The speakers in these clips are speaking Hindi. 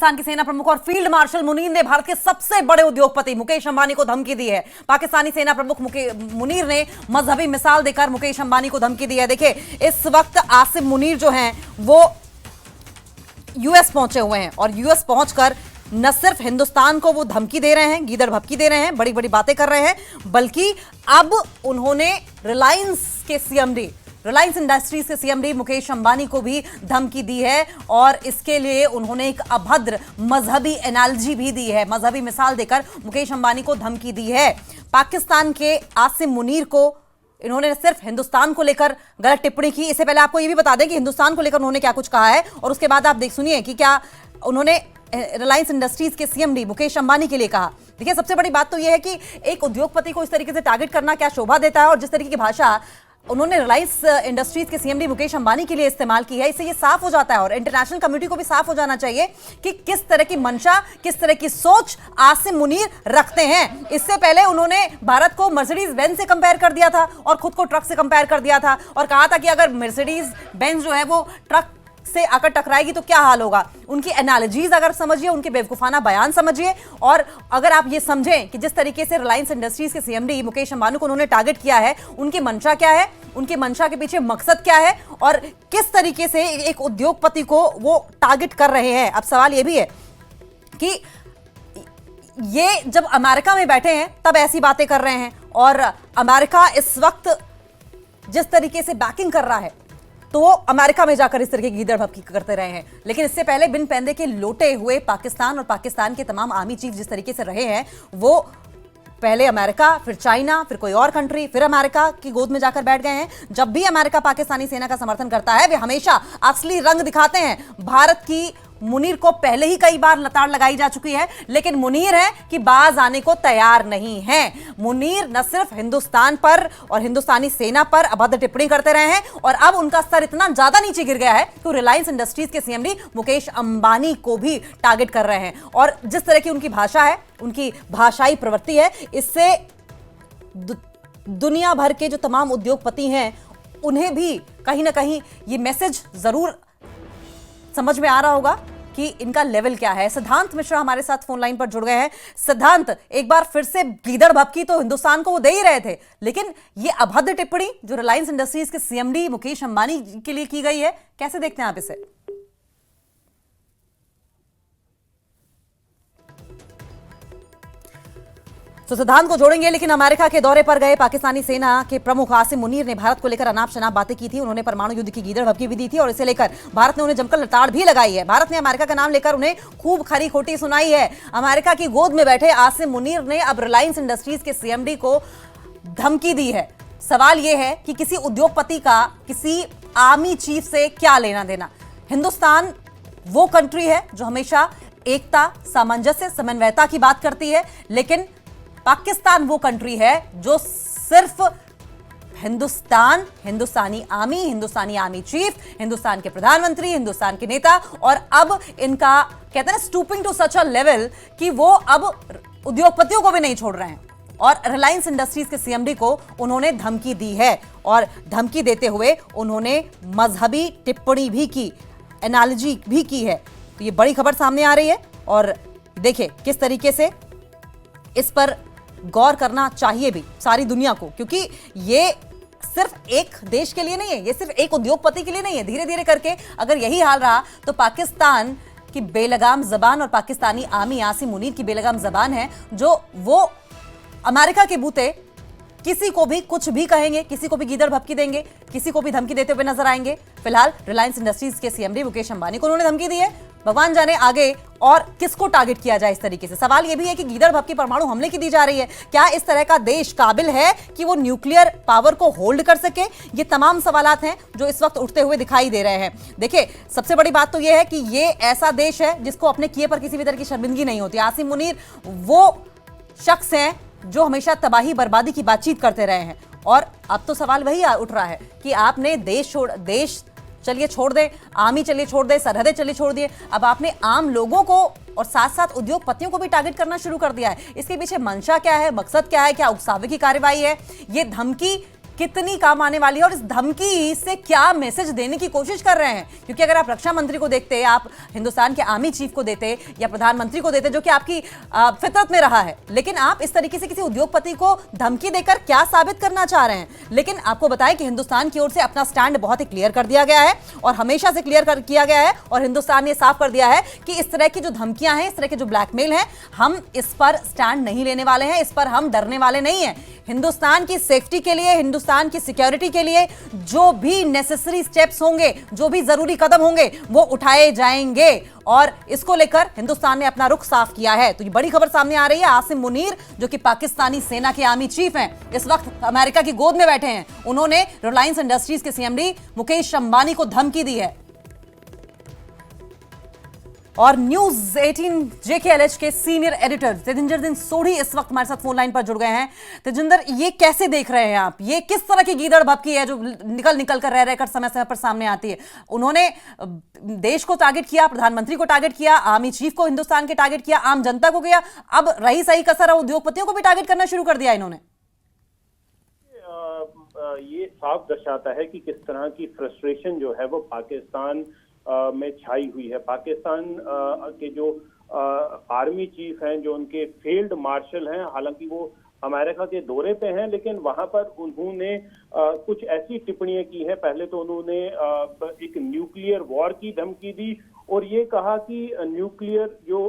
पाकिस्तान की सेना प्रमुख और फील्ड मार्शल मुनीर ने भारत के सबसे बड़े उद्योगपति मुकेश अंबानी को धमकी दी है। पाकिस्तानी सेना प्रमुख मुनीर ने मजहबी मिसाल देकर मुकेश अंबानी को धमकी दी है। देखिए, इस वक्त आसिम मुनीर जो हैं वो यूएस पहुंचे हुए हैं और यूएस पहुंचकर न सिर्फ हिंदुस्तान को वो धमकी दे रहे हैं, गीदड़ भपकी दे रहे हैं, बड़ी बड़ी बातें कर रहे हैं, बल्कि अब उन्होंने रिलायंस इंडस्ट्रीज के सीएमडी मुकेश अंबानी को भी धमकी दी है और इसके लिए उन्होंने एक अभद्र मजहबी एनालॉजी भी दी है, मजहबी मिसाल देकर मुकेश अंबानी को धमकी दी है। पाकिस्तान के आसिम मुनीर को इन्होंने सिर्फ हिंदुस्तान को लेकर गलत टिप्पणी की। इससे पहले आपको यह भी बता दें कि हिंदुस्तान को लेकर उन्होंने क्या कुछ कहा है और उसके बाद आप सुनिए कि क्या उन्होंने रिलायंस इंडस्ट्रीज के सीएमडी मुकेश अंबानी के लिए कहा। देखिए, सबसे बड़ी बात तो यह है कि एक उद्योगपति को इस तरीके से टारगेट करना क्या शोभा देता है और जिस तरीके की भाषा उन्होंने रिलायंस इंडस्ट्रीज के सीएमडी मुकेश अंबानी के लिए इस्तेमाल की है, इससे ये साफ हो जाता है और इंटरनेशनल कम्युनिटी को भी साफ हो जाना चाहिए कि किस तरह की मंशा, किस तरह की सोच आसिम मुनीर रखते हैं। इससे पहले उन्होंने भारत को मर्सिडीज बेंज से कंपेयर कर दिया था और खुद को ट्रक से कंपेयर कर दिया था और कहा था कि अगर मर्सिडीज बेंज जो है वो ट्रक से आकर टकराएगी तो क्या हाल होगा। उनकी एनालॉजीज अगर समझिए, उनके बेवकूफाना बयान समझिए और अगर आप ये समझें कि जिस तरीके से रिलायंस इंडस्ट्रीज के सीएमडी मुकेश अंबानी को उन्होंने टारगेट किया है, उनकी मंशा क्या है, उनकी मंशा के पीछे मकसद क्या है और किस तरीके से एक उद्योगपति को वो टारगेट कर रहे हैं। अब सवाल ये भी है कि ये जब अमेरिका में बैठे हैं तब ऐसी बातें कर रहे हैं और अमेरिका इस वक्त जिस तरीके से बैकिंग कर रहा है तो वो अमेरिका में जाकर इस तरह की गीदड़ भपकी करते रहे हैं। लेकिन इससे पहले बिन पैंदे के लोटे हुए पाकिस्तान और पाकिस्तान के तमाम आर्मी चीफ जिस तरीके से रहे हैं, वो पहले अमेरिका, फिर चाइना, फिर कोई और कंट्री, फिर अमेरिका की गोद में जाकर बैठ गए हैं। जब भी अमेरिका पाकिस्तानी सेना का समर्थन करता है, वे हमेशा असली रंग दिखाते हैं। भारत की मुनीर को पहले ही कई बार लताड़ लगाई जा चुकी है, लेकिन मुनीर है कि बाज आने को तैयार नहीं है। मुनीर न सिर्फ हिंदुस्तान पर और हिंदुस्तानी सेना पर अभद्र टिप्पणी करते रहे हैं और अब उनका स्तर इतना ज्यादा नीचे गिर गया है तो रिलायंस इंडस्ट्रीज के सीएमडी मुकेश अंबानी को भी टारगेट कर रहे हैं। और जिस तरह की उनकी भाषा है, उनकी भाषाई प्रवृत्ति है, इससे दुनिया भर के जो तमाम उद्योगपति हैं उन्हें भी कहीं ना कहीं ये मैसेज जरूर समझ में आ रहा होगा कि इनका लेवल क्या है। सिद्धांत मिश्रा हमारे साथ फोन लाइन पर जुड़ गए हैं। सिद्धांत, एक बार फिर से गीदड़ भपकी तो हिंदुस्तान को वो दे ही रहे थे, लेकिन ये अभद्र टिप्पणी जो रिलायंस इंडस्ट्रीज के सीएमडी मुकेश अंबानी के लिए की गई है, कैसे देखते हैं आप इसे? तो सिद्धांत को जोड़ेंगे, लेकिन अमेरिका के दौरे पर गए पाकिस्तानी सेना के प्रमुख आसिम मुनीर ने भारत को लेकर अनाप शनाप बातें की थी। उन्होंने परमाणु युद्ध की गीदड़ भपकी भी दी थी और इसे लेकर भारत ने उन्हें जमकर लताड़ भी लगाई है। भारत ने अमेरिका का नाम लेकर उन्हें खूब खरी खोटी सुनाई है। अमेरिका की गोद में बैठे आसिम मुनीर ने अब रिलायंस इंडस्ट्रीज के सीएमडी को धमकी दी है। सवाल यह है कि किसी उद्योगपति का किसी आर्मी चीफ से क्या लेना देना। हिंदुस्तान वो कंट्री है जो हमेशा एकता, सामंजस्य, समन्वयता की बात करती है, लेकिन पाकिस्तान वो कंट्री है जो सिर्फ हिंदुस्तानी आर्मी चीफ, हिंदुस्तान के प्रधानमंत्री, हिंदुस्तान के नेता और अब इनका कहते हैं stooping to such a level कि वो अब उद्योगपतियों को भी नहीं छोड़ रहे हैं। और रिलायंस इंडस्ट्रीज के सीएमडी को उन्होंने धमकी दी है और धमकी देते हुए उन्होंने मजहबी टिप्पणी भी की, एनालॉजी भी की है। तो ये बड़ी खबर सामने आ रही है और देखिए किस तरीके से इस पर गौर करना चाहिए भी सारी दुनिया को, क्योंकि ये सिर्फ एक देश के लिए नहीं है, ये सिर्फ एक उद्योगपति के लिए नहीं है। धीरे धीरे करके अगर यही हाल रहा तो पाकिस्तान की बेलगाम जबान और पाकिस्तानी आर्मी आसिम मुनीर की बेलगाम जबान है जो वो अमेरिका के बूते किसी को भी कुछ भी कहेंगे, किसी को भी गीदड़ भपकी देंगे, किसी को भी धमकी देते हुए नजर आएंगे। फिलहाल रिलायंस इंडस्ट्रीज के सीएमडी मुकेश अंबानी को उन्होंने धमकी दी है। भगवान जाने आगे और किसको टारगेट किया जाए इस तरीके से। सवाल यह भी है कि गीदड़ भपकी परमाणु हमले की दी जा रही है, क्या इस तरह का देश काबिल है कि वो न्यूक्लियर पावर को होल्ड कर सके? ये तमाम सवालात हैं जो इस वक्त उठते हुए दिखाई दे रहे हैं। देखिए, सबसे बड़ी बात तो यह है कि ये ऐसा देश है जिसको अपने किए पर किसी भी तरह की शर्मिंदगी नहीं होती। आसिम मुनीर वो शख्स हैं जो हमेशा तबाही बर्बादी की बातचीत करते रहे हैं और अब तो सवाल वही उठ रहा है कि आपने देश चलिए छोड़ दें, आर्मी चलिए छोड़ दें, सरहदें चलिए छोड़ दिए, अब आपने आम लोगों को और साथ साथ उद्योगपतियों को भी टारगेट करना शुरू कर दिया है। इसके पीछे मंशा क्या है, मकसद क्या है, क्या उकसावे की कार्रवाई है? ये धमकी कितनी काम आने वाली है और इस धमकी से क्या मैसेज देने की कोशिश कर रहे हैं? क्योंकि अगर आप रक्षा मंत्री को देखते, आप हिंदुस्तान के आर्मी चीफ को देते या प्रधानमंत्री को देते, जो कि आपकी फितरत में रहा है, लेकिन आप इस तरीके से किसी उद्योगपति को धमकी देकर क्या साबित करना चाह रहे हैं? लेकिन आपको बताएं कि हिंदुस्तान की ओर से अपना स्टैंड बहुत ही क्लियर कर दिया गया है और हमेशा से क्लियर किया गया है, और हिंदुस्तान ने साफ कर दिया है कि इस तरह की जो धमकियां हैं, इस तरह के जो ब्लैकमेल हैं, हम इस पर स्टैंड नहीं लेने वाले हैं, इस पर हम डरने वाले नहीं हैं। हिंदुस्तान की सेफ्टी के लिए, हिंदुस्तान की सिक्योरिटी के लिए जो भी नेसेसरी स्टेप्स होंगे, जो भी जरूरी कदम होंगे, वो उठाए जाएंगे, और इसको लेकर हिंदुस्तान ने अपना रुख साफ किया है। तो ये बड़ी खबर सामने आ रही है। आसिम मुनीर, जो कि पाकिस्तानी सेना के आर्मी चीफ हैं, इस वक्त अमेरिका की गोद में बैठे हैं। उन्होंने रिलायंस इंडस्ट्रीज के सीएमडी मुकेश अंबानी को धमकी दी है। और न्यूज 18 JKLH के सीनियर एडिटर तेजिंदर सिंह सोढ़ी इस वक्त हमारे साथ फोन लाइन पर जुड़ गए हैं। तेजिंदर, ये कैसे देख रहे हैं आप? ये किस तरह की गीदड़ भभकी है जो निकल कर रहकर समय समय पर सामने आती है? उन्होंने देश को टारगेट किया, प्रधानमंत्री को टारगेट किया, आर्मी चीफ को हिंदुस्तान के टारगेट किया, आम जनता को किया, अब रही सही कसर उद्योगपतियों को भी टारगेट करना शुरू कर दिया इन्होंने। ये साफ दर्शाता है कि किस तरह की फ्रस्ट्रेशन जो है वो पाकिस्तान में छाई हुई है। पाकिस्तान के जो आर्मी चीफ हैं, जो उनके फील्ड मार्शल हैं, हालांकि वो अमेरिका के दौरे पे हैं, लेकिन वहां पर उन्होंने कुछ ऐसी टिप्पणियां की हैं। पहले तो उन्होंने एक न्यूक्लियर वॉर की धमकी दी और ये कहा कि न्यूक्लियर जो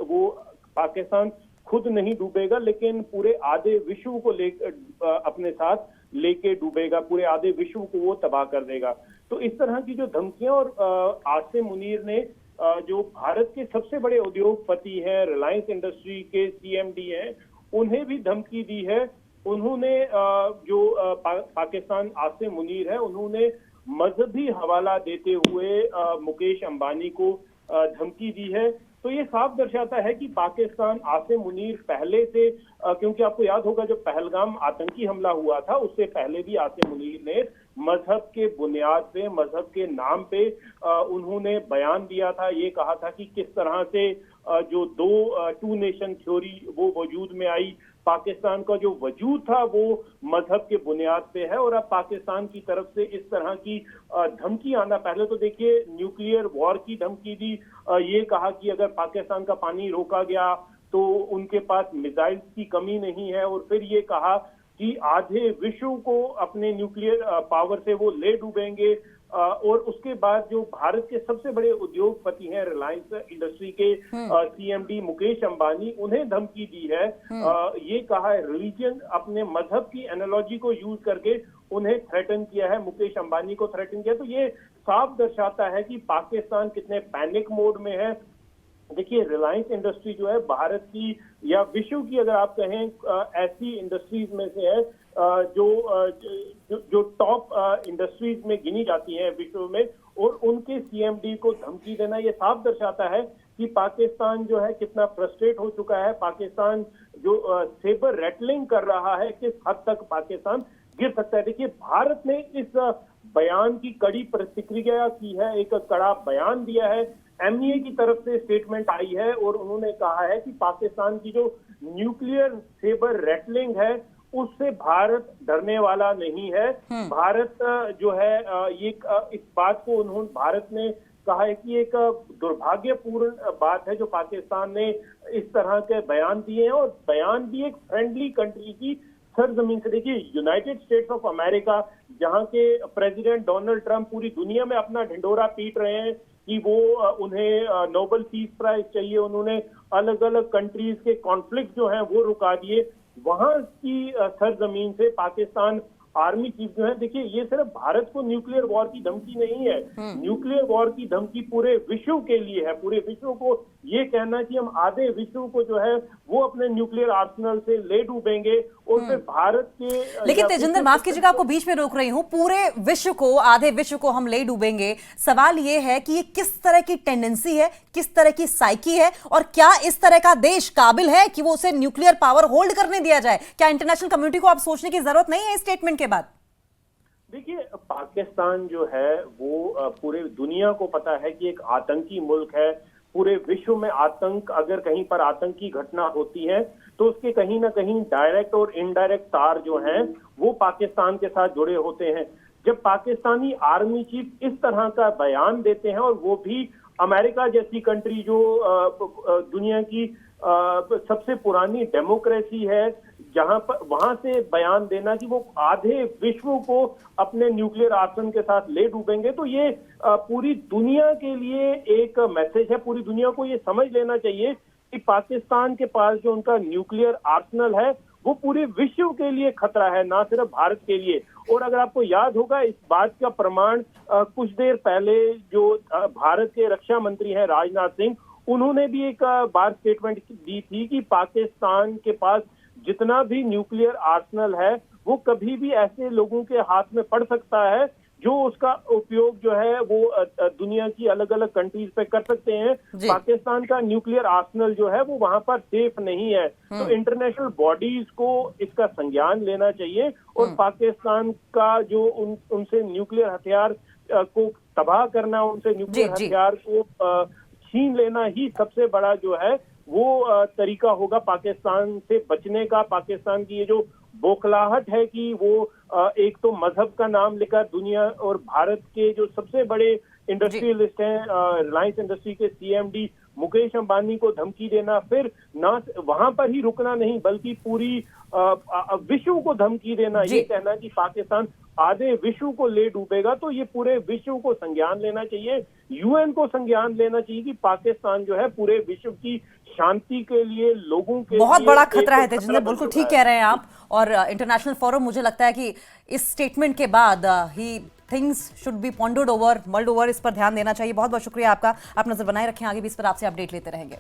वो पाकिस्तान खुद नहीं डूबेगा, लेकिन पूरे आधे विश्व को अपने साथ लेके डूबेगा, पूरे आधे विश्व को वो तबाह कर देगा। तो इस तरह की जो धमकियां, और आसिम मुनीर ने जो भारत के सबसे बड़े उद्योगपति हैं, रिलायंस इंडस्ट्री के CMD हैं, उन्हें भी धमकी दी है। उन्होंने जो पाकिस्तान आसिम मुनीर है, उन्होंने मजहबी हवाला देते हुए मुकेश अंबानी को धमकी दी है। तो ये साफ दर्शाता है कि पाकिस्तान आसिम मुनीर पहले से, क्योंकि आपको याद होगा जब पहलगाम आतंकी हमला हुआ था, उससे पहले भी आसिम मुनीर ने मजहब के बुनियाद पे, मजहब के नाम पे उन्होंने बयान दिया था। ये कहा था कि किस तरह से जो टू नेशन थ्योरी वो वजूद में आई, पाकिस्तान का जो वजूद था वो मजहब के बुनियाद पे है, और अब पाकिस्तान की तरफ से इस तरह की धमकी आना, पहले तो देखिए न्यूक्लियर वॉर की धमकी दी, ये कहा कि अगर पाकिस्तान का पानी रोका गया तो उनके पास मिसाइल्स की कमी नहीं है, और फिर ये कहा कि आधे विश्व को अपने न्यूक्लियर पावर से वो ले डूबेंगे। और उसके बाद जो भारत के सबसे बड़े उद्योगपति हैं, रिलायंस इंडस्ट्री के CMD मुकेश अंबानी, उन्हें धमकी दी है। ये कहा है, रिलीजन, अपने मजहब की एनालॉजी को यूज करके उन्हें थ्रेटन किया है, मुकेश अंबानी को थ्रेटन किया। तो ये साफ दर्शाता है कि पाकिस्तान कितने पैनिक मोड में है। देखिए, रिलायंस इंडस्ट्री जो है भारत की या विश्व की, अगर आप कहें, ऐसी इंडस्ट्रीज में से है जो टॉप इंडस्ट्रीज में गिनी जाती हैं विश्व में, और उनके CMD को धमकी देना ये साफ दर्शाता है कि पाकिस्तान जो है कितना फ्रस्ट्रेट हो चुका है। पाकिस्तान जो सेबर रेटलिंग कर रहा है, किस हद तक पाकिस्तान गिर सकता है। देखिए, भारत ने इस बयान की कड़ी प्रतिक्रिया की है, एक कड़ा बयान दिया है। MEA की तरफ से स्टेटमेंट आई है और उन्होंने कहा है कि पाकिस्तान की जो न्यूक्लियर सेबर रेटलिंग है उससे भारत डरने वाला नहीं है। भारत जो है ये इस बात को उन्होंने, भारत ने कहा है कि एक दुर्भाग्यपूर्ण बात है जो पाकिस्तान ने इस तरह के बयान दिए हैं, और बयान भी एक फ्रेंडली कंट्री की सरजमीन से। देखिए, यूनाइटेड स्टेट्स ऑफ अमेरिका, जहां के प्रेसिडेंट डोनाल्ड ट्रंप पूरी दुनिया में अपना ढिंढोरा पीट रहे हैं कि वो उन्हें नोबेल पीस प्राइज चाहिए, उन्होंने अलग अलग कंट्रीज के कॉन्फ्लिक्ट जो हैं वो रुका दिए, वहां की सरजमीन से पाकिस्तान आर्मी चीफ जो है, देखिए, ये सिर्फ भारत को न्यूक्लियर वॉर की धमकी नहीं है, न्यूक्लियर वॉर की धमकी पूरे विश्व के लिए है। पूरे विश्व को ये कहना कि हम आधे विश्व को जो है वो अपने न्यूक्लियर आर्सेनल से ले डूबेंगे, और फिर भारत के। लेकिन तेजिंदर, माफ कीजिएगा, आपको बीच में रोक रही हूं। पूरे विश्व को, आधे विश्व को हम ले डूबेंगे, सवाल ये है कि ये किस तरह की टेंडेंसी है, किस तरह की साइकी है, और क्या इस तरह का देश काबिल है कि वो उसे न्यूक्लियर पावर होल्ड करने दिया जाए? क्या इंटरनेशनल कम्युनिटी को आप सोचने की जरूरत नहीं है इस स्टेटमेंट के बाद? देखिए, पाकिस्तान जो है वो पूरे दुनिया को पता है कि एक आतंकी मुल्क है। पूरे विश्व में आतंक, अगर कहीं पर आतंक की घटना होती है तो उसके कहीं ना कहीं डायरेक्ट और इनडायरेक्ट तार जो हैं वो पाकिस्तान के साथ जुड़े होते हैं। जब पाकिस्तानी आर्मी चीफ इस तरह का बयान देते हैं, और वो भी अमेरिका जैसी कंट्री जो दुनिया की सबसे पुरानी डेमोक्रेसी है, जहां पर वहां से बयान देना कि वो आधे विश्व को अपने न्यूक्लियर आर्सन के साथ ले डूबेंगे, तो ये पूरी दुनिया के लिए एक मैसेज है। पूरी दुनिया को ये समझ लेना चाहिए कि पाकिस्तान के पास जो उनका न्यूक्लियर आर्सनल है वो पूरे विश्व के लिए खतरा है, ना सिर्फ भारत के लिए। और अगर आपको याद होगा, इस बात का प्रमाण कुछ देर पहले जो भारत के रक्षा मंत्री हैं राजनाथ सिंह, उन्होंने भी एक बार स्टेटमेंट दी थी कि पाकिस्तान के पास जितना भी न्यूक्लियर आर्सनल है वो कभी भी ऐसे लोगों के हाथ में पड़ सकता है जो उसका उपयोग जो है वो दुनिया की अलग अलग कंट्रीज पे कर सकते हैं। पाकिस्तान का न्यूक्लियर आर्सनल जो है वो वहां पर सेफ नहीं है। तो इंटरनेशनल बॉडीज को इसका संज्ञान लेना चाहिए और पाकिस्तान का जो उनसे न्यूक्लियर हथियार को तबाह करना, उनसे न्यूक्लियर हथियार को छीन लेना ही सबसे बड़ा जो है वो तरीका होगा पाकिस्तान से बचने का। पाकिस्तान की ये जो बौखलाहट है कि वो एक तो मजहब का नाम लेकर दुनिया और भारत के जो सबसे बड़े इंडस्ट्रियलिस्ट हैं, रिलायंस इंडस्ट्री के सीएमडी मुकेश अंबानी को धमकी देना, फिर ना वहां पर ही रुकना नहीं बल्कि पूरी विश्व को धमकी देना, ये कहना कि पाकिस्तान आधे विश्व को ले डूबेगा, तो ये पूरे विश्व को संज्ञान लेना चाहिए, यूएन को संज्ञान लेना चाहिए कि पाकिस्तान जो है पूरे विश्व की शांति के लिए, लोगों के बहुत लिए बड़ा खतरा है। तेजिंदर, बिल्कुल ठीक कह रहे हैं आप। और इंटरनेशनल फोरम, मुझे लगता है कि इस स्टेटमेंट के बाद ही things should be pondered over, mulled over, इस पर ध्यान देना चाहिए। बहुत बहुत शुक्रिया आपका, आप नजर बनाए रखें, आगे भी इस पर आपसे अपडेट लेते रहेंगे।